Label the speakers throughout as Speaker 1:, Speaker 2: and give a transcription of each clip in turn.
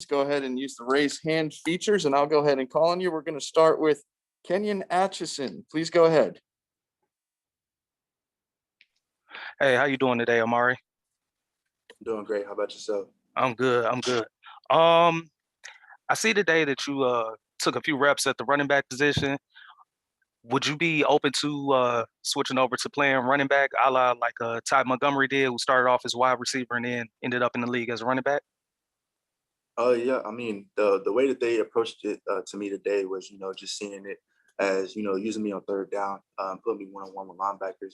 Speaker 1: go ahead and use the raise hand features, and I'll go ahead and call on you. We're going to start with Kenyon Atchison. Please go ahead.
Speaker 2: Hey, how you doing today, Amari?
Speaker 3: I'm doing great. How about yourself?
Speaker 2: I'm good. I see today that you took a few reps at the running back position. Would you be open to switching over to playing running back, a la like Ty Montgomery did, who started off as a wide receiver and then ended up in the league as a running back?
Speaker 3: Yeah. I mean, the way that they approached it to me today was, just seeing it as, using me on third down, putting me one-on-one with linebackers,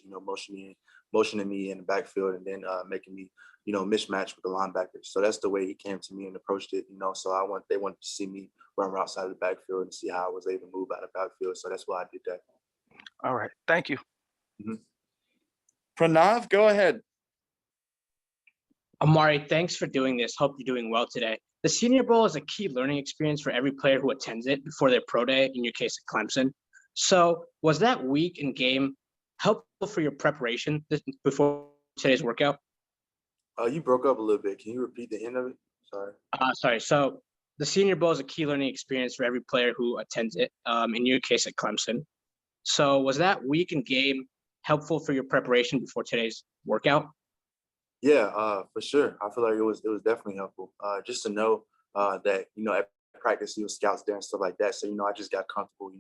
Speaker 3: motioning me in the backfield, and then making me, mismatch with the linebackers. So that's the way he came to me and approached it, So they wanted to see me run outside of the backfield and see how I was able to move out of the backfield. So that's why I did that.
Speaker 2: All right. Thank you.
Speaker 3: Mm-hmm.
Speaker 1: Pranav, go ahead.
Speaker 4: Amari, thanks for doing this. Hope you're doing well today. The Senior Bowl is a key learning experience for every player who attends it before their pro day, in your case at Clemson. So was that week and game helpful for your preparation before today's workout?
Speaker 3: You broke up a little bit. Can you repeat the end of it? Sorry.
Speaker 4: Sorry. So the Senior Bowl is a key learning experience for every player who attends it, in your case at Clemson. So was that week and game helpful for your preparation before today's workout?
Speaker 3: Yeah, for sure. I feel like it was definitely helpful. Just to know that at practice he was scouts there and stuff like that. So I just got comfortable,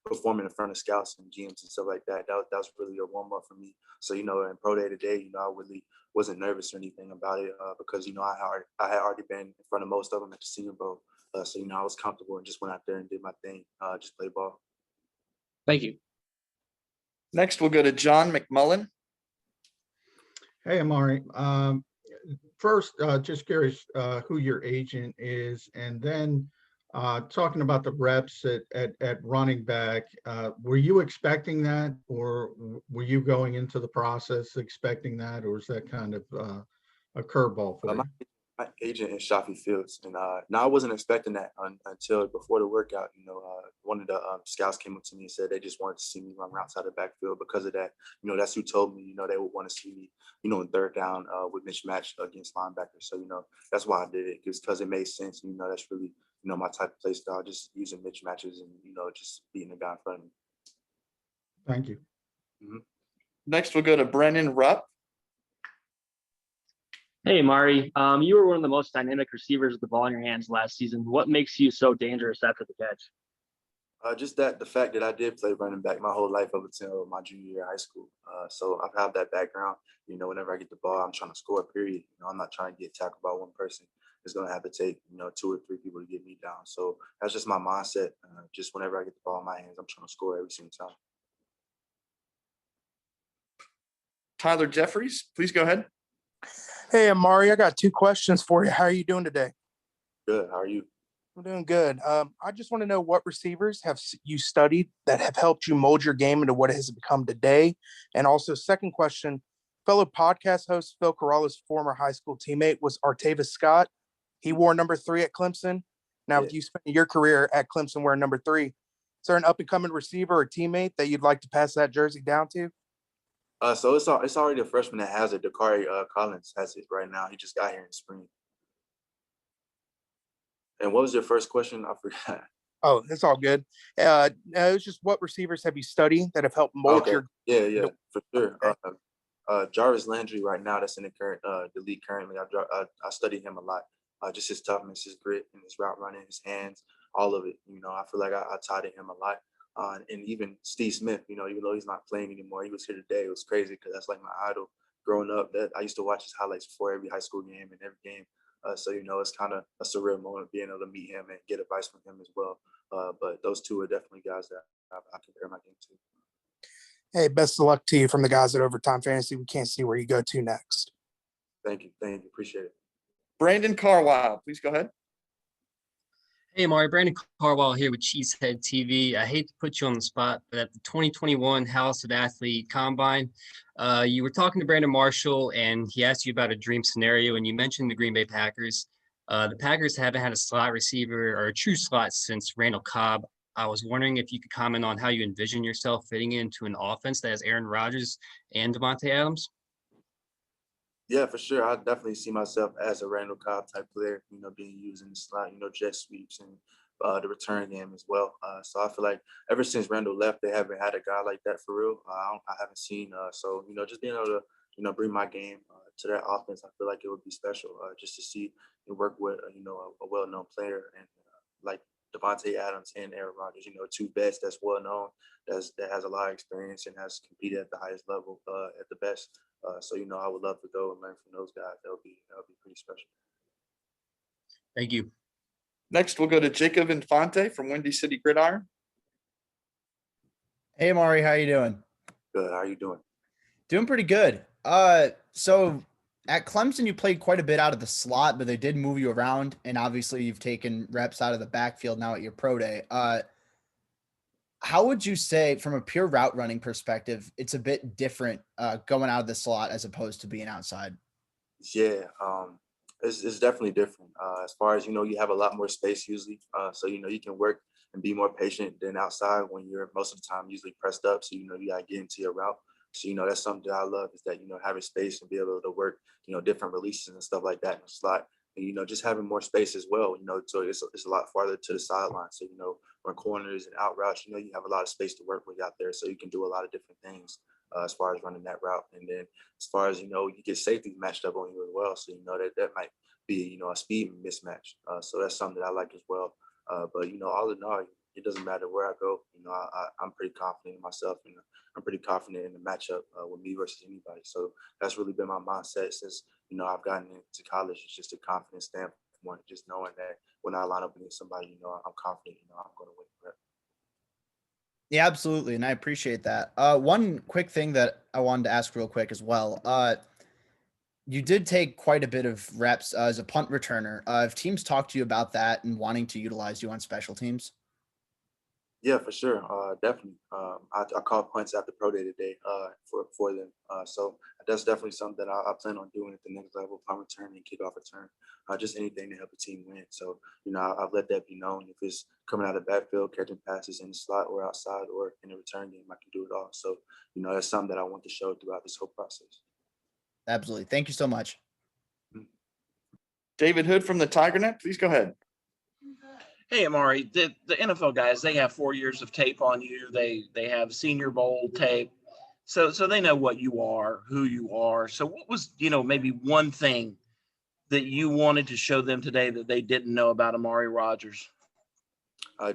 Speaker 3: performing in front of scouts and GMs and stuff like that. That was really a warm up for me. So in pro day today, I really wasn't nervous or anything about it because I had already been in front of most of them at the Senior Bowl. So I was comfortable and just went out there and did my thing, just play ball.
Speaker 4: Thank you.
Speaker 1: Next, we'll go to John McMullen.
Speaker 5: Hey, Amari. First, just curious who your agent is, and then talking about the reps at running back, were you expecting that, or were you going into the process expecting that, or is that kind of a curveball for you?
Speaker 3: My agent is Shafi Fields, and now I wasn't expecting that until before the workout. One of the scouts came up to me and said they just wanted to see me run outside the backfield because of that. That's who told me, they would want to see me, in third down with mismatch against linebackers. So, that's why I did it, because it made sense. That's really, my type of play style, just using mismatches and, just beating the guy in front of me.
Speaker 5: Thank you.
Speaker 3: Mm-hmm.
Speaker 1: Next, we'll go to Brennan Rupp.
Speaker 6: Hey, Amari. You were one of the most dynamic receivers with the ball in your hands last season. What makes you so dangerous after the catch?
Speaker 3: Just the fact that I did play running back my whole life up until my junior year of high school. So I've had that background. Whenever I get the ball, I'm trying to score, period. I'm not trying to get tackled by one person. It's going to have to take, 2 or 3 people to get me down. So that's just my mindset. Just whenever I get the ball in my hands, I'm trying to score every single time.
Speaker 1: Tyler Jeffries, please go ahead.
Speaker 7: Hey, Amari, I got 2 questions for you. How are you doing today?
Speaker 3: Good. How are you?
Speaker 7: I'm doing good. I just want to know what receivers have you studied that have helped you mold your game into what it has become today? And also, second question, fellow podcast host Phil Corrala's former high school teammate was Artavis Scott. He wore number 3 at Clemson. Now, with you spending your career at Clemson wearing number 3, is there an up-and-coming receiver or teammate that you'd like to pass that jersey down to?
Speaker 3: So it's already a freshman that has it. Dakari Collins has it right now. He just got here in spring. And what was your first question? I forgot.
Speaker 7: Oh, it's all good. It was just what receivers have you studied that have helped mold your?
Speaker 3: Yeah, for sure. Okay. Jarvis Landry right now, that's in the league currently. I studied him a lot. Just his toughness, his grit, and his route running, his hands, all of it. I feel like I taught him a lot. And even Steve Smith, even though he's not playing anymore, he was here today. It was crazy because that's like my idol growing up. That I used to watch his highlights before every high school game and every game. So it's kind of a surreal moment being able to meet him and get advice from him as well. But those two are definitely guys that I compare my game to.
Speaker 7: Hey, best of luck to you from the guys at Overtime Fantasy. We can't see where you go to next.
Speaker 3: Thank you. Appreciate it.
Speaker 1: Brandon Carlisle, please go ahead.
Speaker 8: Hey, Amari, Brandon Carwell here with Cheesehead TV. I hate to put you on the spot, but at the 2021 House of Athlete Combine, you were talking to Brandon Marshall, and he asked you about a dream scenario, and you mentioned the Green Bay Packers. The Packers haven't had a slot receiver or a true slot since Randall Cobb. I was wondering if you could comment on how you envision yourself fitting into an offense that has Aaron Rodgers and Devontae Adams.
Speaker 3: Yeah, for sure. I definitely see myself as a Randall Cobb type player, being used in the slot, jet sweeps and the return game as well. So I feel like ever since Randall left, they haven't had a guy like that for real. I haven't seen. So, just being able to, bring my game to that offense, I feel like it would be special just to see and work with, a well-known player and like Devontae Adams and Aaron Rodgers, two vets that's well-known, that has a lot of experience and has competed at the highest level at the best. So I would love to go and learn from those guys. That would be pretty special.
Speaker 8: Thank you.
Speaker 1: Next, we'll go to Jacob Infante from Windy City Gridiron.
Speaker 9: Hey, Amari, how you doing?
Speaker 3: Good. How are you doing?
Speaker 9: Doing pretty good. So at Clemson, you played quite a bit out of the slot, but they did move you around, and obviously you've taken reps out of the backfield now at your pro day. How would you say, from a pure route running perspective, it's a bit different going out of the slot as opposed to being outside?
Speaker 3: Yeah, it's definitely different. As far as you have a lot more space usually, so you can work and be more patient than outside when you're most of the time usually pressed up. So you gotta get into your route. So that's something that I love, is that having space and be able to work different releases and stuff like that in the slot. And just having more space as well. So it's a lot farther to the sideline. So when corners and out routes, you have a lot of space to work with out there. So you can do a lot of different things as far as running that route. And then as far as you get safety matched up on you as well. So that might be a speed mismatch. So that's something that I like as well. But all in all, it doesn't matter where I go. I'm pretty confident in myself, and I'm pretty confident in the matchup with me versus anybody. So that's really been my mindset since I've gotten into college. It's just a confidence standpoint, just knowing that when I line up against somebody, I'm confident. I'm going to win. Right?
Speaker 9: Yeah, absolutely. And I appreciate that. One quick thing that I wanted to ask real quick as well. You did take quite a bit of reps as a punt returner. Have teams talked to you about that and wanting to utilize you on special teams?
Speaker 3: Yeah, for sure. Definitely. I called punts after pro day today for them. So that's definitely something that I plan on doing at the next level: punt return and kickoff return. Just anything to help a team win. So I've let that be known. If it's coming out of the backfield, catching passes in the slot or outside or in the return game, I can do it all. So that's something that I want to show throughout this whole process.
Speaker 9: Absolutely. Thank you so much.
Speaker 1: David Hood from the TigerNet, please go ahead.
Speaker 10: Hey, Amari, the NFL guys, they have 4 years of tape on you. They have Senior Bowl tape. So they know what you are, who you are. So what was, maybe one thing that you wanted to show them today that they didn't know about Amari Rodgers?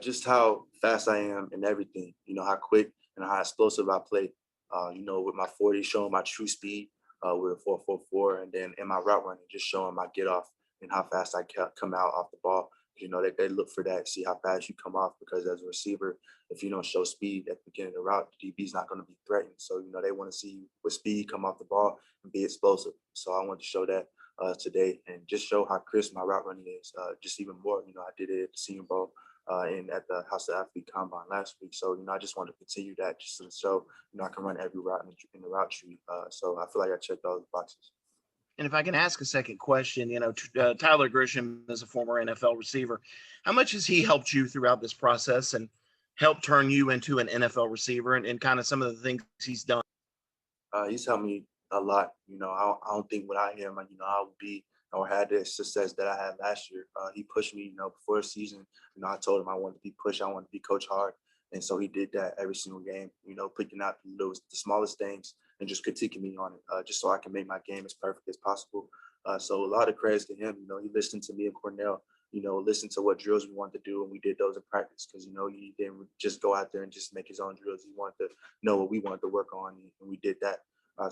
Speaker 3: Just how fast I am and everything, how quick and how explosive I play, with my 40, showing my true speed with a 4.44, and then in my route running, just showing my get off and how fast I come out off the ball. They look for that, see how fast you come off, because as a receiver, if you don't show speed at the beginning of the route, the DB is not going to be threatened. So, they want to see you with speed come off the ball and be explosive. So I want to show that today and just show how crisp my route running is, just even more. I did it at the Senior Bowl and at the House of Athlete Combine last week. So, I just want to continue that just to show, I can run every route in the route tree. So I feel like I checked all the boxes.
Speaker 10: And if I can ask a second question, Tyler Grisham is a former NFL receiver. How much has he helped you throughout this process and helped turn you into an NFL receiver and kind of some of the things he's done?
Speaker 3: He's helped me a lot. I don't think without him, I would be or had the success that I had last year. He pushed me, before the season. I told him I wanted to be pushed. I wanted to be coach hard. And so he did that every single game, picking out the smallest things and just critiquing me on it, just so I can make my game as perfect as possible. So a lot of credits to him. He listened to me and Cornell, listened to what drills we wanted to do, and we did those in practice, because, he didn't just go out there and just make his own drills. He wanted to know what we wanted to work on, and we did that.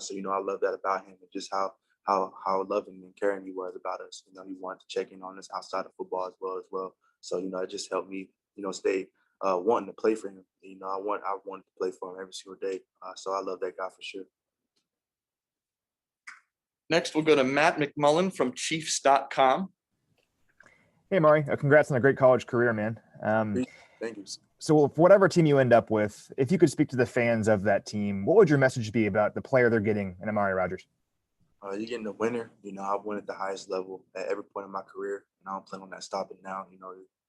Speaker 3: So, I love that about him, and just how loving and caring he was about us. He wanted to check in on us outside of football as well. So, it just helped me, stay wanting to play for him. I wanted to play for him every single day. So I love that guy for sure.
Speaker 1: Next, we'll go to Matt McMullen from Chiefs.com.
Speaker 11: Hey, Mari. Congrats on a great college career, man.
Speaker 3: Thank you.
Speaker 11: So for whatever team you end up with, if you could speak to the fans of that team, what would your message be about the player they're getting in Amari Rodgers?
Speaker 3: You're getting a winner. I've won at the highest level at every point in my career, and I don't plan on that stopping now.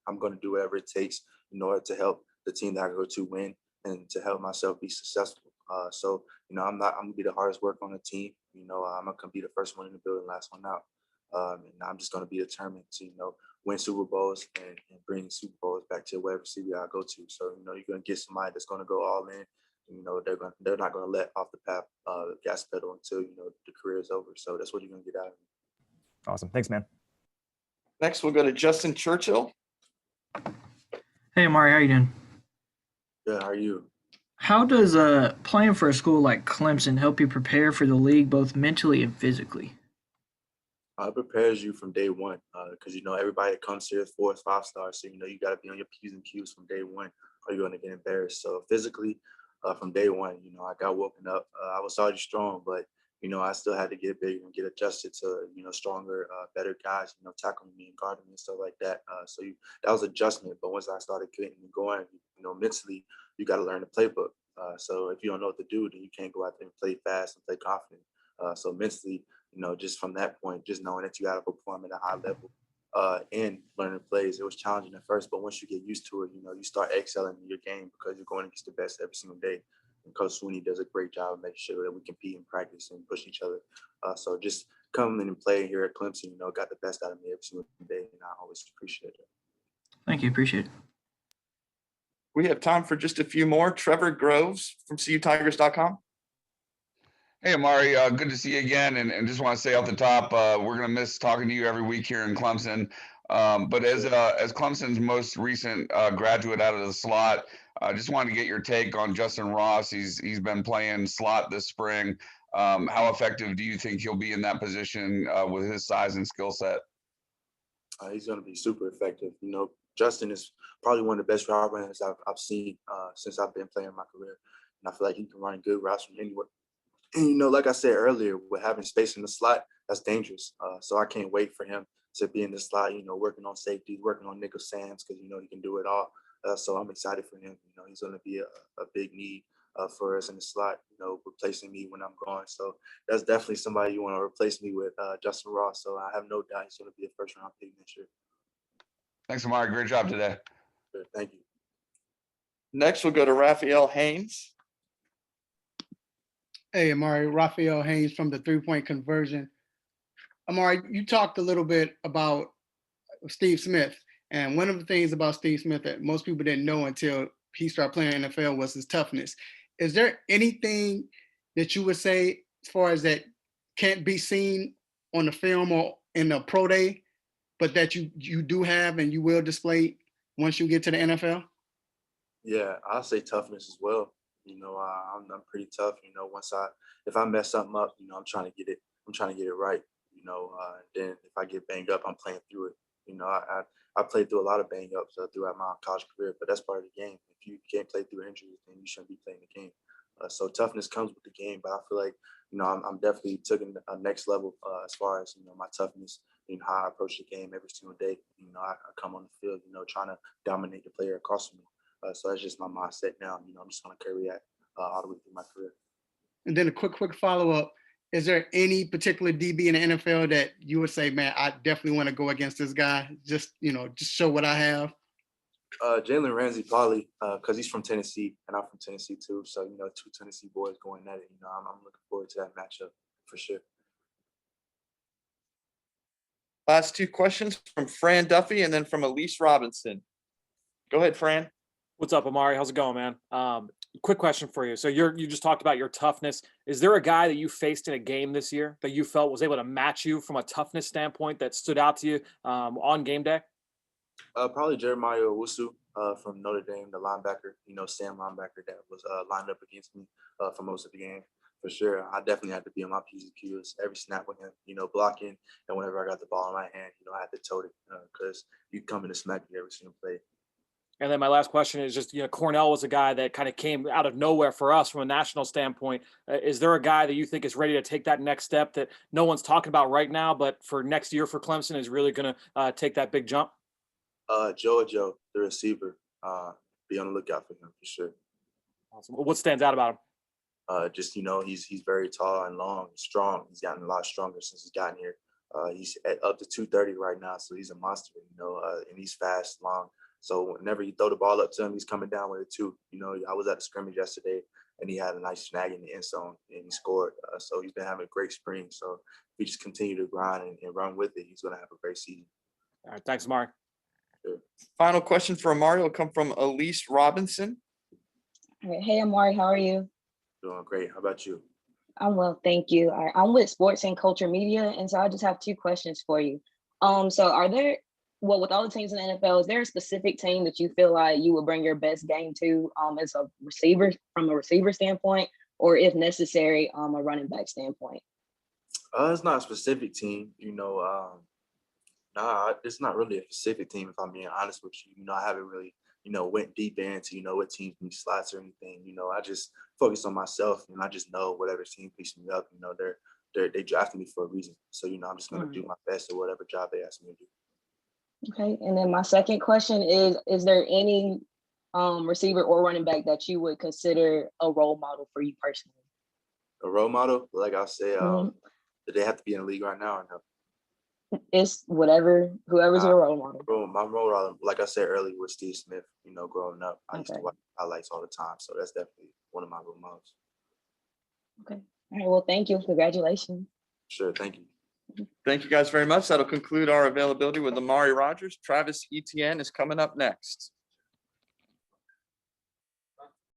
Speaker 3: I'm going to do whatever it takes in order to help the team that I go to win and to help myself be successful. So, I'm gonna be the hardest worker on the team. I'm gonna be the first one in the building, last one out. And I'm just gonna be determined to, win Super Bowls and bring Super Bowls back to wherever city I go to. So, you're gonna get somebody that's gonna go all in. They're not gonna let off the gas pedal until the career is over. So that's what you're gonna get out of me.
Speaker 11: Awesome. Thanks, man.
Speaker 1: Next, we'll go to Justin Churchill.
Speaker 12: Hey, Amari, how you doing?
Speaker 3: Good. How are you?
Speaker 12: How does playing for a school like Clemson help you prepare for the league both mentally and physically?
Speaker 3: It prepares you from day one because everybody that comes here is 4 or 5 stars, so you got to be on your P's and Q's from day one, or you're going to get embarrassed. So physically, from day one, I got woken up. I was already strong, but I still had to get bigger and get adjusted to stronger, better guys, tackling me and guarding me and stuff like that. That was adjustment. But once I started getting going, mentally, you got to learn the playbook. So if you don't know what to do, then you can't go out there and play fast and play confident. So mentally, just from that point, just knowing that you got to perform at a high level and learning plays, it was challenging at first. But once you get used to it, you start excelling in your game because you're going against the best every single day. And Coach Sweeney does a great job of making sure that we compete and practice and push each other. So just coming in and playing here at Clemson, got the best out of me every single day, and I always appreciate it.
Speaker 12: Thank you. Appreciate it.
Speaker 1: We have time for just a few more. Trevor Groves from CUTigers.com.
Speaker 13: Hey, Amari, good to see you again. And just want to say off the top, we're going to miss talking to you every week here in Clemson. But as Clemson's most recent graduate out of the slot, I just wanted to get your take on Justin Ross. He's been playing slot this spring. How effective do you think he'll be in that position with his size and skill set?
Speaker 3: He's going to be super effective. Justin is probably one of the best route runners I've seen since I've been playing my career. And I feel like he can run good routes from anywhere. And, like I said earlier, with having space in the slot, that's dangerous. So I can't wait for him to be in the slot, working on safety, working on nickel Sams, because, he can do it all. So I'm excited for him. He's going to be a big need for us in the slot, replacing me when I'm gone. So that's definitely somebody you want to replace me with, Justin Ross. So I have no doubt he's going to be a first-round pick next year.
Speaker 13: Thanks, Amari. Great job today.
Speaker 3: Good. Thank you.
Speaker 1: Next, we'll go to Raphael Haynes.
Speaker 14: Hey, Amari, Raphael Haynes from the 3-Point Conversion. Amari, you talked a little bit about Steve Smith, and one of the things about Steve Smith that most people didn't know until he started playing NFL was his toughness. Is there anything that you would say as far as that can't be seen on the film or in the pro day, but that you do have and you will display once you get to the NFL?
Speaker 3: Yeah, I'll say toughness as well. I'm pretty tough. If I mess something up, I'm trying to get it. I'm trying to get it right. Then if I get banged up, I'm playing through it. I played through a lot of bang ups throughout my college career, but that's part of the game. If you can't play through injuries, then you shouldn't be playing the game. So toughness comes with the game, but I feel like I'm definitely taking a next level as far as my toughness. How I approach the game every single day. I come on the field, trying to dominate the player across from me. So that's just my mindset now. I'm just going to carry that all the way through my career.
Speaker 14: And then a quick follow-up. Is there any particular DB in the NFL that you would say, man, I definitely want to go against this guy? Just show what I have.
Speaker 3: Jalen Ramsey probably because he's from Tennessee and I'm from Tennessee too. So, 2 Tennessee boys going at it. I'm looking forward to that matchup for sure.
Speaker 1: Last 2 questions from Fran Duffy and then from Elise Robinson. Go ahead, Fran.
Speaker 15: What's up, Amari? How's it going, man? Quick question for you. So you just talked about your toughness. Is there a guy that you faced in a game this year that you felt was able to match you from a toughness standpoint that stood out to you on game day?
Speaker 3: Probably Jeremiah Owusu from Notre Dame, the linebacker, Sam linebacker that was lined up against me for most of the game. For sure, I definitely had to be on my P's and Q's every snap with him, blocking. And whenever I got the ball in my hand, I had to tote it because you come in to smack you every single play.
Speaker 15: And then my last question is just, Cornell was a guy that kind of came out of nowhere for us from a national standpoint. Is there a guy that you think is ready to take that next step that no one's talking about right now, but for next year for Clemson is really going to take that big jump?
Speaker 3: Joe, the receiver, be on the lookout for him for sure.
Speaker 15: Awesome. What stands out about him?
Speaker 3: He's very tall and long and strong. He's gotten a lot stronger since he's gotten here. He's at up to 230 right now, so he's a monster, and he's fast, long. So whenever you throw the ball up to him, he's coming down with it too. I was at the scrimmage yesterday, and he had a nice snag in the end zone and he scored. So he's been having a great spring. So if he just continue to grind and run with it, he's going to have a great season.
Speaker 15: All right, thanks, Amari.
Speaker 3: Sure.
Speaker 1: Final question for Amari will come from Elise Robinson.
Speaker 16: All right. Hey, Amari, how are you?
Speaker 3: Doing great. How about you?
Speaker 16: I'm well, thank you. I'm with Sports and Culture Media, and so I just have two questions for you. So are there, well, with all the teams in the NFL, is there a specific team that you feel like you would bring your best game to as a receiver, from a receiver standpoint, or if necessary, a running back standpoint?
Speaker 3: It's not a specific team, nah, it's not really a specific team, if I'm being honest with you. I haven't really, went deep into, what teams need slots or anything. I just focus on myself and I just know whatever team picks me up, they drafted me for a reason. So, I'm just going to do my best at whatever job they ask me to do.
Speaker 16: Okay. And then my second question is there any receiver or running back that you would consider a role model for you personally?
Speaker 3: A role model? Like I said, do they have to be in the league right now or no?
Speaker 16: It's whoever's your role model.
Speaker 3: My role model, like I said earlier, was Steve Smith. Growing up, I used to watch highlights all the time. So that's definitely one of my role models.
Speaker 16: Okay. All right. Well, thank you. Congratulations.
Speaker 3: Sure. Thank you.
Speaker 1: Thank you guys very much. That'll conclude our availability with Amari Rodgers. Travis Etienne is coming up next.